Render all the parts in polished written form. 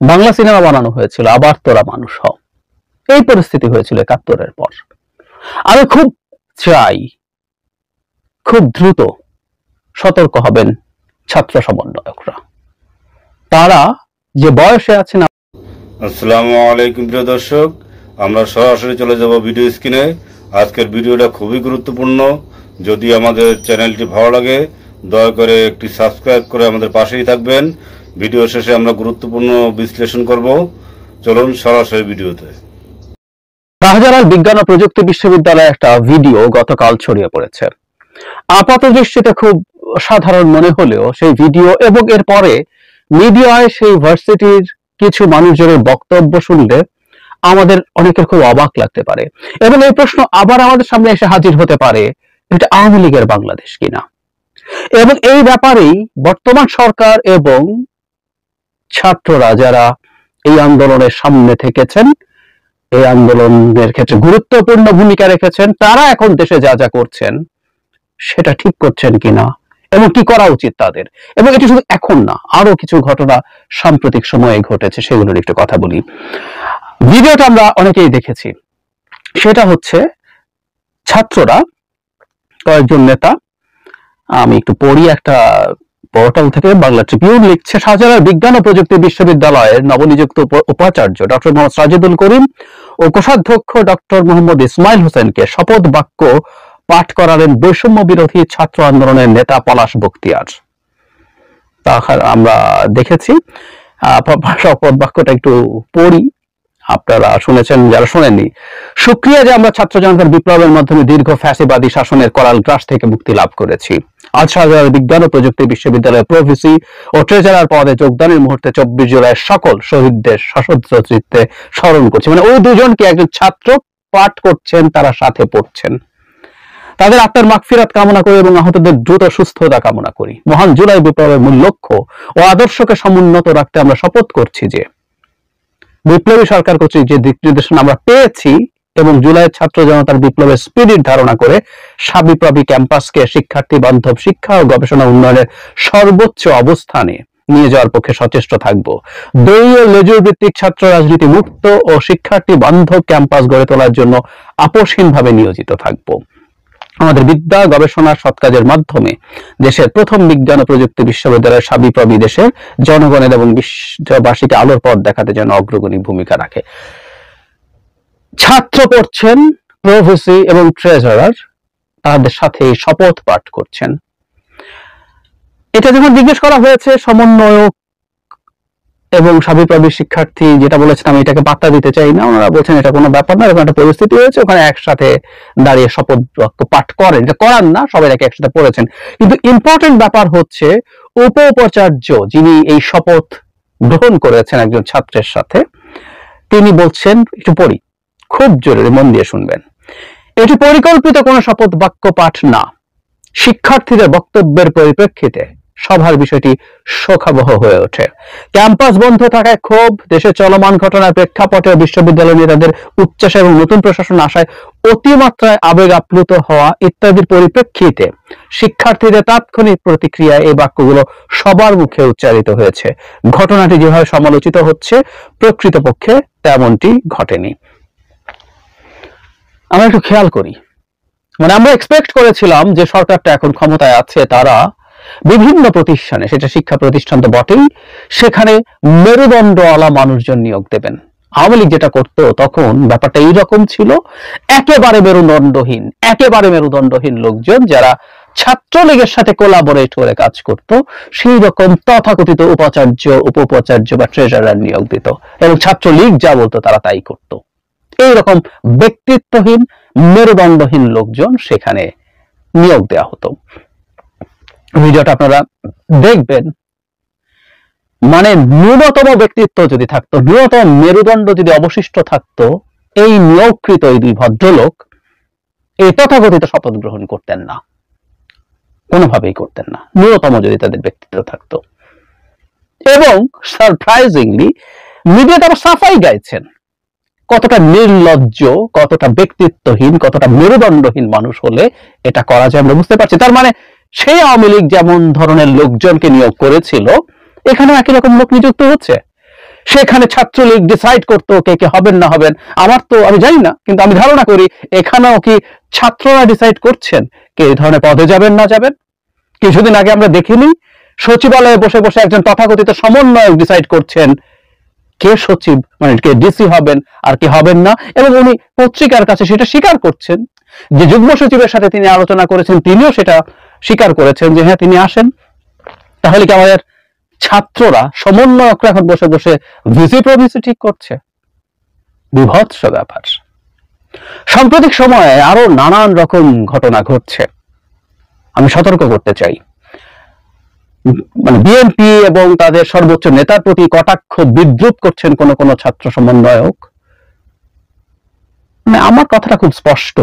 Bangla cinema বানানো হয়েছিল আবার তোরা মানুষ হও, এই পরিস্থিতি হয়েছিল ৭১-এর পর। আমি খুব চাই খুব দ্রুত সতর্ক হবেন ছাত্র সমন্বয়করা। তারা যে বয়সে আছেন। আসসালামু আলাইকুম প্রিয় দর্শক, আমরা সরাসরি চলে যাব ভিডিও স্ক্রিনে। আজকের ভিডিওটা খুবই গুরুত্বপূর্ণ। যদি আমাদের চ্যানেলটি ভালো লাগে দয়া করে একটি সাবস্ক্রাইব করে আমাদের পাশেই থাকবেন। ভিডিও শেষে আমরা গুরুত্বপূর্ণ বিশ্লেষণ করব। চলুন সরাসরি ভিডিওতে। শাহজালাল বিজ্ঞান ও প্রযুক্তি বিশ্ববিদ্যালয়ে একটা ভিডিও গতকাল ছড়িয়ে পড়েছে। আপাত দৃষ্টিতে খুব সাধারণ মনে হলেও সেই ভিডিও এবং এর পরে মিডিয়ায় সেই ভার্সিটির কিছু মানুষজনের বক্তব্য শুনলে আমাদের অনেকের খুব অবাক লাগতে পারে এবং এই প্রশ্ন আবার আমাদের সামনে এসে হাজির হতে পারে, এটা আওয়ামী লীগের বাংলাদেশ কিনা। এবং এই ব্যাপারেই বর্তমান সরকার এবং ছাত্ররা যারা এই আন্দোলনের সামনে থেকেছেন, এই আন্দোলনের ক্ষেত্রে গুরুত্বপূর্ণ ভূমিকা রেখেছেন, তারা এখন দেশে যা যা করছেন সেটা ঠিক করছেন কিনা এবং কি করা উচিত তাদের। এবং এটি শুধু এখন না, আরো কিছু ঘটনা সাম্প্রতিক সময়ে ঘটেছে, সেগুলোর একটু কথা বলি। ভিডিওটা আমরা অনেকেই দেখেছি। সেটা হচ্ছে ছাত্ররা, কয়েকজন নেতা, আমি একটু পড়ি, একটা পোর্টাল থেকে বাংলা ট্রিবিউন লিখছে, শাহজালাল বিজ্ঞান ও প্রযুক্তি বিশ্ববিদ্যালয়ের নবনিযুক্ত উপাচার্য ডক্টর মোহাম্মদ সাজিদুল করিম ও কোষাধ্যক্ষ ডক্টর মোহাম্মদ ইসমাইল হোসেনকে শপথ বাক্য পাঠ করালেন বৈষম্য বিরোধী ছাত্র আন্দোলনের নেতা পলাশ বখতিয়ার। আমরা দেখেছি। শপথ বাক্যটা একটু পড়ি, আপনারা শুনেছেন যারা শোনেননি। শুকরিয়া যে আমরা ছাত্র জনতার বিপ্লবের মাধ্যমে দীর্ঘ ফ্যাসিবাদী শাসনের করাল গ্রাস থেকে মুক্তি লাভ করেছি। আজ শাহজালাল বিজ্ঞান ও প্রযুক্তি বিশ্ববিদ্যালয়ের প্রভিসি ও ট্রেজারার পদে যোগদানের মুহূর্তে ২৪ জুলাই সকল শহীদদের সশস্ত্র চিত্তে স্মরণ করছি। মানে ওই দুজনকে একজন ছাত্র পাঠ করছেন, তারা সাথে পড়ছেন। তাদের আত্মার মাগফিরাত কামনা করি এবং আহতদের দ্রুত সুস্থতা কামনা করি। মহান জুলাই বিপ্লবের মূল লক্ষ্য ও আদর্শকে সমুন্নত রাখতে আমরা শপথ করছি যে বিপ্লবী সরকার কর্তৃক যে দিক নির্দেশনা আমরা পেয়েছি এবং জুলাইয়ের ছাত্র জনতার বিপ্লবের স্পিরিট ধারণা করে সাবিপ্রবি ক্যাম্পাসকে শিক্ষার্থী বান্ধব শিক্ষা ও গবেষণা উন্নয়নের সর্বোচ্চ অবস্থানে নিয়ে যাওয়ার পক্ষে সচেষ্ট থাকব। দলীয় লেজুর ভিত্তিক ছাত্র রাজনীতি মুক্ত ও শিক্ষার্থী বান্ধব ক্যাম্পাস গড়ে তোলার জন্য আপোষহীনভাবে নিয়োজিত থাকব। আমাদের বিদ্যা গবেষণা সৎ কাজের মাধ্যমে দেশের প্রথম বিজ্ঞান ও প্রযুক্তি বিশ্ববিদ্যালয়ের সাবিপ্রবি দেশের জনগণের এবং বিশ্ববাসীকে আলোর পথ দেখাতে যেন অগ্রগণী ভূমিকা রাখে। ছাত্র পড়ছেন, প্রভিসি এবং ট্রেজারার তাদের সাথে শপথ পাঠ করছেন। এটা যখন জিজ্ঞেস করা হয়েছে সমন্বয়ক এবং সাবিপ্রবি শিক্ষার্থী যেটা বলেছেন, আমি এটাকে পাত্তা দিতে চাই না, ওনারা বলছেন এটা কোনো ব্যাপার না, এরকম একটা পরিস্থিতি হয়েছে, ওখানে একসাথে দাঁড়িয়ে শপথ বাক্য পাঠ করেন, এটা করান না, সবাই একে একসাথে পড়েছেন। কিন্তু ইম্পর্টেন্ট ব্যাপার হচ্ছে উপাচার্য যিনি এই শপথ গ্রহণ করেছেন একজন ছাত্রের সাথে, তিনি বলছেন, একটু পড়ি, খুব জরুরি, মন দিয়ে শুনবেন। এটি পরিকল্পিত কোনো শপথ বাক্য পাঠ না। শিক্ষার্থীদের বক্তব্যের পরিপ্রেক্ষিতে সভার বিষয়টি শোকাবহ হয়ে ওঠে। ক্যাম্পাস বন্ধ থাকায় ক্ষোভ, দেশে চলমান ঘটনার প্রেক্ষাপটে বিশ্ববিদ্যালয় নেতাদের উচ্চাস এবং নতুন প্রশাসন আশায় অতিমাত্রায় আবেগ আপ্লুত হওয়া ইত্যাদির পরিপ্রেক্ষিতে শিক্ষার্থীদের তাৎক্ষণিক প্রতিক্রিয়ায় এই বাক্যগুলো সবার মুখে উচ্চারিত হয়েছে। ঘটনাটি যেভাবে সমালোচিত হচ্ছে প্রকৃতপক্ষে তেমনটি ঘটেনি। আমরা একটু খেয়াল করি, মানে আমরা এক্সপেক্ট করেছিলাম যে সরকারটা এখন ক্ষমতায় আছে, তারা বিভিন্ন প্রতিষ্ঠানে, সেটা শিক্ষা প্রতিষ্ঠান তো বটেই, সেখানে মেরুদণ্ডওয়ালা মানুষজন নিয়োগ দেবেন। আওয়ামী লীগ যেটা করতো তখন ব্যাপারটা এইরকম ছিল, একেবারে মেরুদণ্ডহীন লোকজন যারা ছাত্রলীগের সাথে কোলাবোরেট করে কাজ করত, সেই রকম তথাকথিত উপাচার্য, উপাচার্য বা ট্রেজারার নিয়োগ দিত এবং ছাত্রলীগ যা বলতো তারা তাই করত। এইরকম ব্যক্তিত্বহীন মেরুদণ্ডহীন লোকজন সেখানে নিয়োগ দেওয়া হতো। ভিডিওটা আপনারা দেখবেন, মানে ন্যূনতম ব্যক্তিত্ব যদি থাকতো, ন্যূনতম মেরুদণ্ড যদি অবশিষ্ট থাকতো, এই নিয়োগকৃত এই দুই ভদ্রলোক এই তথাকথিত শপথ গ্রহণ করতেন না, কোনোভাবেই করতেন না, ন্যূনতম যদি তাদের ব্যক্তিত্ব থাকতো। এবং সারপ্রাইজিংলি মিডিয়াতে আবার সাফাই গাইছেন কতটা নির্লজ্জ, কতটা ব্যক্তিত্বহীন, কতটা মেরুদণ্ডহীন মানুষ হলে এটা করা যায় আমরা বুঝতে পারছি। তার মানে সেই আওয়ামী লীগ যেমন ধরনের লোকজনকে নিয়োগ করেছিল, এখানেও একই রকম লোক নিযুক্ত হচ্ছে। সেখানে ছাত্রলীগ ডিসাইড করতো কে কে হবেন না হবেন। আমি জানি না, কিন্তু আমি ধারণা করি এখানেও কি ছাত্ররা ডিসাইড করছেন কে এই ধরনের পদে যাবেন না যাবেন। কিছুদিন আগে আমরা দেখিনি সচিবালয়ে বসে বসে একজন তথাকথিত সমন্বয়ক ডিসাইড করছেন কে সচিব, মানে কে ডিসি হবেন আর কে হবেন না, এবং উনি পত্রিকার কাছে সেটা স্বীকার করছেন যে যুগ্ম সচিবের সাথে তিনি আলোচনা করেছেন, তিনিও সেটা স্বীকার করেছেন যে হ্যাঁ তিনি আসেন। তাহলে কি আমাদের ছাত্ররা সমন্বয়করা এখন বসে বসে ভিসি প্রভিসি ঠিক করছে? বিভৎস ব্যাপার। সাম্প্রতিক সময়ে আরো নানান রকম ঘটনা ঘটছে। আমি সতর্ক করতে চাই, মানে বিএনপি এবং তাদের সর্বোচ্চ নেতার প্রতি কটাক্ষ বিদ্রুপ করছেন কোন কোন ছাত্র সমন্বয়ক। মানে আমার কথাটা খুব স্পষ্ট,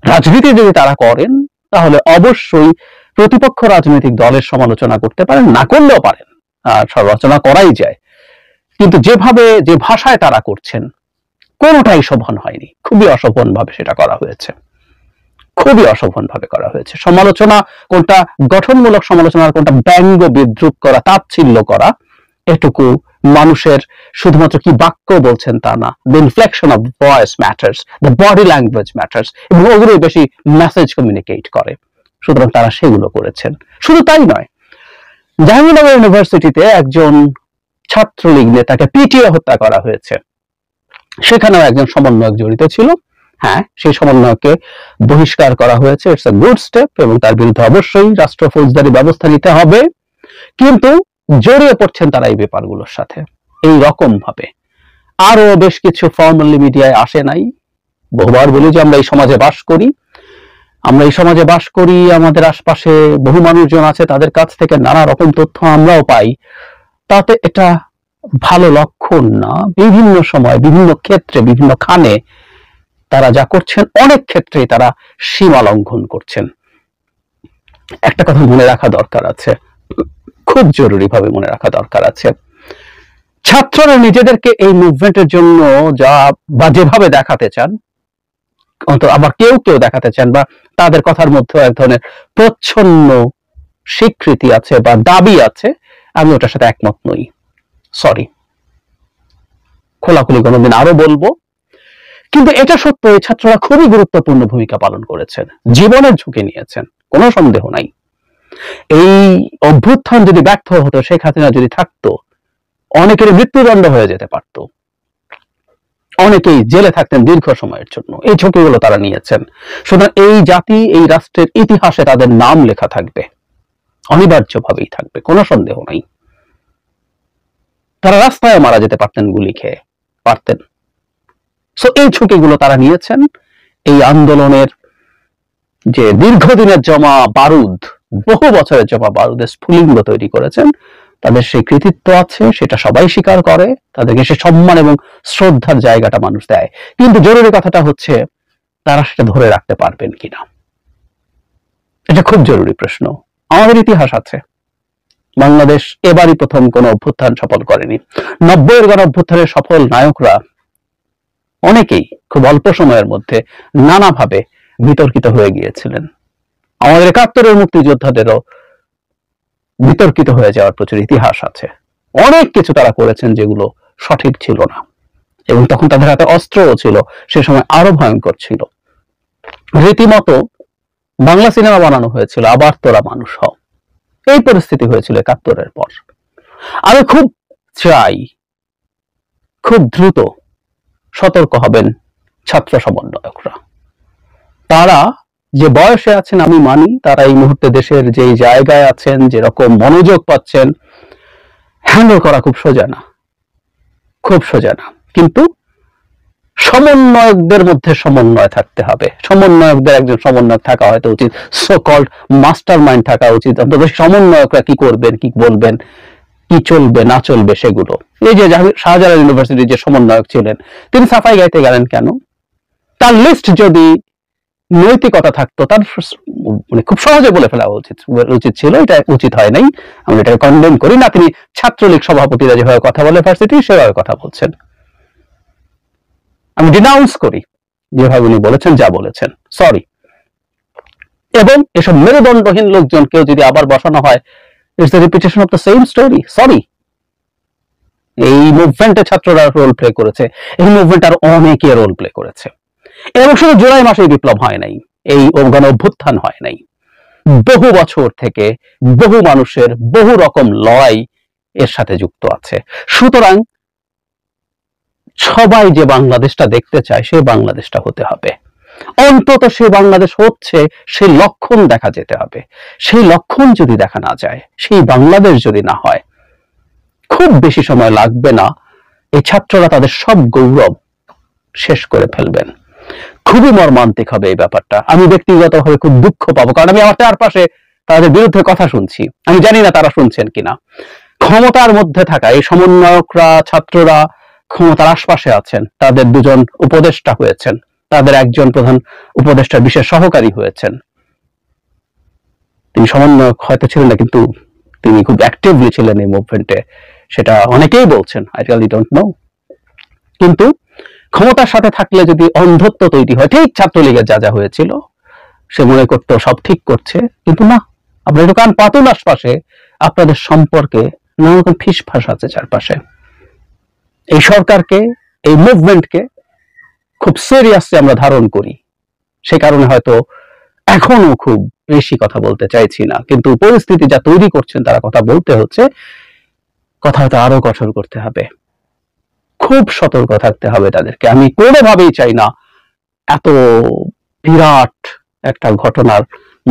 রাজনীতি যদি তারা করেন তাহলে অবশ্যই প্রতিপক্ষ রাজনৈতিক দলের সমালোচনা করতে পারেন, না করলেও পারেন, আর সমালোচনা করাই যায়, কিন্তু যেভাবে যে ভাষায় তারা করছেন কোনোটাই শোভন হয়নি। খুবই অশোভন ভাবে সেটা করা হয়েছে, খুবই অশোভন ভাবে করা হয়েছে। সমালোচনা কোনটা গঠনমূলক সমালোচনা, কোনটা ব্যঙ্গ বিদ্রুপ করা, তাচ্ছিল্য করা, এটুকু মানুষের শুধুমাত্র কি বাক্য বলছেন তা না, the inflection of voice matters, the body language matters, এবং ওগুলোই বেশি মেসেজ কমিউনিকেট করে। সুতরাং তারা সেগুলো করেছেন। শুধু তাই নয়, জাহাঙ্গীরনগর ইউনিভার্সিটিতে একজন ছাত্রলীগ নেতাকে পিটিয়ে হত্যা করা হয়েছে, সেখানেও একজন সমন্বয়ক জড়িত ছিল। হ্যাঁ, সেই সমন্বয়কে বহিষ্কার করা হয়েছে, ইটস আ গুড স্টেপ, এবং তার বিরুদ্ধে অবশ্যই রাষ্ট্র ফৌজদারি ব্যবস্থা নিতে হবে। কিন্তু জড়িয়ে পড়ছেন তারা এই ব্যাপারগুলোর সাথে এই রকম ভাবে। আরো বেশ কিছু ফর্মালি মিডিয়ায় আসে নাই। বহুবার বলি যে আমরা এই সমাজে বাস করি, আমাদের আশপাশে বহু মানুষজন আছে, তাদের কাছ থেকে নানা রকম তথ্য আমরাও পাই। তাতে এটা ভালো লক্ষণ না। বিভিন্ন সময়, বিভিন্ন ক্ষেত্রে, বিভিন্ন খানে তারা যা করছেন, অনেক ক্ষেত্রেই তারা সীমা লঙ্ঘন করছেন। একটা কথা মনে রাখা দরকার আছে, খুব জরুরি ভাবে মনে রাখা দরকার আছে, ছাত্ররা নিজেদেরকে এই মুভমেন্টের জন্য বা যেভাবে দেখাতে চান, আবার কেউ কেউ দেখাতে চান, বা তাদের কথার মধ্যে এক ধরনের প্রচ্ছন্ন স্বীকৃতি আছে বা দাবি আছে, আমি ওটার সাথে একমত নই। সরি, খোলাখুলি কোনোদিন আরো বলবো। কিন্তু এটা সত্য, এই ছাত্ররা খুবই গুরুত্বপূর্ণ ভূমিকা পালন করেছেন, জীবনের ঝুঁকি নিয়েছেন, কোনো সন্দেহ নাই। এই অভ্যুত্থান যদি ব্যর্থ হতো, শেখ হাসিনা যদি থাকতো, অনেকের মৃত্যুদণ্ড হয়ে যেতে পারত, অনেকেই জেলে থাকতেন দীর্ঘ সময়ের জন্য। এই ঝুঁকিগুলো তারা নিয়েছেন। সুতরাং এই জাতি, এই রাষ্ট্রের ইতিহাসে তাদের নাম লেখা থাকবে, অনিবার্যভাবেই থাকবে, কোনো সন্দেহ নাই। তারা রাস্তায় মারা যেতে পারতেন, গুলি খেয়ে পারতেন। সো এই ঝুঁকিগুলো তারা নিয়েছেন। এই আন্দোলনের যে দীর্ঘদিনের জমা বারুদ, বহু বছরের জমা বারুদের স্ফুলিঙ্গ তৈরি করেছেন, তাদের সেই কৃতিত্ব আছে, সেটা সবাই স্বীকার করে, তাদেরকে সে সম্মান এবং শ্রদ্ধার জায়গাটা মানুষ দেয়। কিন্তু জরুরি কথাটা হচ্ছে তারা সেটা ধরে রাখতে পারবেন কিনা, এটা খুব জরুরি প্রশ্ন। আমাদের ইতিহাস আছে, বাংলাদেশ এবারই প্রথম কোন অভ্যুত্থান সফল করেনি। 90-এর গণ অভ্যুত্থানের সফল নায়করা অনেকেই খুব অল্প সময়ের মধ্যে নানাভাবে বিতর্কিত হয়ে গিয়েছিলেন। আমাদের 71-এর মুক্তিযোদ্ধাদেরও বিতর্কিত হয়ে যাওয়ার প্রচুর ইতিহাস আছে। অনেক কিছু তারা করেছেন যেগুলো সঠিক ছিল না, এবং তখন তাদের হাতে অস্ত্রও ছিল, সে সময় আরো ভয়ঙ্কর ছিল। রীতিমতো বাংলা সিনেমা বানানো হয়েছিল, আবার তোরা মানুষ হও, এই পরিস্থিতি হয়েছিল 71-এর পর। আমি খুব চাই, খুব দ্রুত সতর্ক হবেন ছাত্র সমন্বয়করা। তারা যে বয়সে আছেন আমি মানি, তারা এই মুহূর্তে দেশের যে জায়গায় আছেন, যেরকম মনোযোগ পাচ্ছেন, হ্যান্ডেল করা খুব সোজা না, খুব সোজা না। কিন্তু সমন্বয়কদের মধ্যে সমন্বয় থাকতে হবে। সমন্বয়কদের একজন সমন্বয়ক থাকা হয়তো উচিত, সো কল্ড মাস্টার মাইন্ড থাকা উচিত। অন্তত সমন্বয়করা কি করবেন, কি বলবেন, কি চলবে না চলবে সেগুলো। এই যে শাহজালাল ইউনিভার্সিটির যে সমন্বয়ক ছিলেন, তিনি সাফাই গাইতে গেলেন কেন? তার লিস্ট যদি নৈতিকতা থাকতো, তার মানে খুব সহজে বলে ফেলা উচিত ছিল, এটা উচিত হয় নাই। আমি এটাকে কন্ডেম করি না। তিনি ছাত্রলীগ সভাপতিরা যেভাবে কথা বলে ভার্সিটি, সেভাবে কথা বলছেন, আমি ডিনাউন্স করি যেভাবে উনি বলেছেন, যা বলেছেন, সরি। এবং এসব মেরুদণ্ডহীন লোকজনকেও যদি আবার বসানো হয়, it's the repetition of the same story, sorry. মুভমেন্টে ছাত্ররা রোল প্লে করেছে, এই মুভমেন্ট আর অনেকে রোল প্লে করেছে। এবং শুধু জুলাই মাসে বিপ্লব হয় নাই, এই গণ অভ্যুত্থান হয় নাই, বহু বছর থেকে বহু মানুষের বহু রকম লড়াই এর সাথে যুক্ত আছে। সুতরাং সবাই যে বাংলাদেশটা দেখতে চায় সেই বাংলাদেশটা হতে হবে, অন্তত সেই বাংলাদেশ হচ্ছে সেই লক্ষণ দেখা যেতে হবে। সেই লক্ষণ যদি দেখা না যায়, সেই বাংলাদেশ যদি না হয়, খুব বেশি সময় লাগবে না এই ছাত্ররা তাদের সব গৌরব শেষ করে ফেলবেন। খুবই মর্মান্তিক হবে এই ব্যাপারটা। আমি ব্যক্তিগতভাবে খুব দুঃখ পাবো, কারণ আমি আমার চারপাশে তাদের বিরুদ্ধে কথা শুনছি, আমি জানি না তারা শুনছেন কিনা। ক্ষমতার মধ্যে থাকা এই সমন্বয়করা, ছাত্ররা ক্ষমতার আশপাশে আছেন, তাদের দুজন উপদেষ্টা হয়েছেন, তাদের একজন প্রধান উপদেষ্টার বিশেষ সহকারী হয়েছেন। তিনি সমন্বয়ক হয়তো ছিলেন না, কিন্তু তিনি খুব অ্যাক্টিভলি ছিলেন এই মুভমেন্টে, সেটা অনেকেই বলছেন, আই রিয়েলি ডোন্ট নো। কিন্তু ক্ষমতার সাথে থাকলে যদি অন্ধত্ব তৈরি হয়, ঠিক ছাত্রলীগের যা যা হয়েছিল, সে মনে করতো সব ঠিক করছে, কিন্তু না, আপনার একটু কান পাতুন আশপাশে, আপনাদের সম্পর্কে নানা রকম ফিসফাস আছে চারপাশে। এই সরকারকে, এই মুভমেন্টকে খুব সিরিয়াসলি আমরা ধারণ করি, সে কারণে হয়তো এখনো খুব বেশি কথা বলতে চাইছি না, কিন্তু পরিস্থিতি যা তৈরি করছেন তারা কথা বলতে হচ্ছে, কথা হয়তো আরো কঠোর করতে হবে, খুব সতর্ক থাকতে হবে তাদেরকে। আমি কোনোভাবেই চাই না এত বিরাট একটা ঘটনার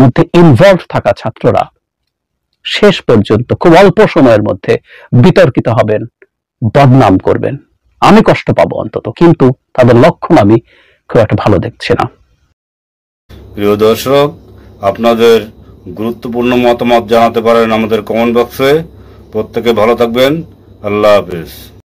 মধ্যে ইনভলভ থাকা ছাত্ররা শেষ পর্যন্ত খুব অল্প সময়ের মধ্যে বিতর্কিত হবেন, বদনাম করবেন। আমি কষ্ট পাবো অন্তত, কিন্তু তাদের লক্ষণ আমি খুব একটা ভালো দেখছি না। প্রিয় দর্শক, আপনাদের গুরুত্বপূর্ণ মতামত জানাতে পারেন আমাদের কমেন্ট বক্সে। প্রত্যেকে ভালো থাকবেন। আল্লাহ হাফেজ।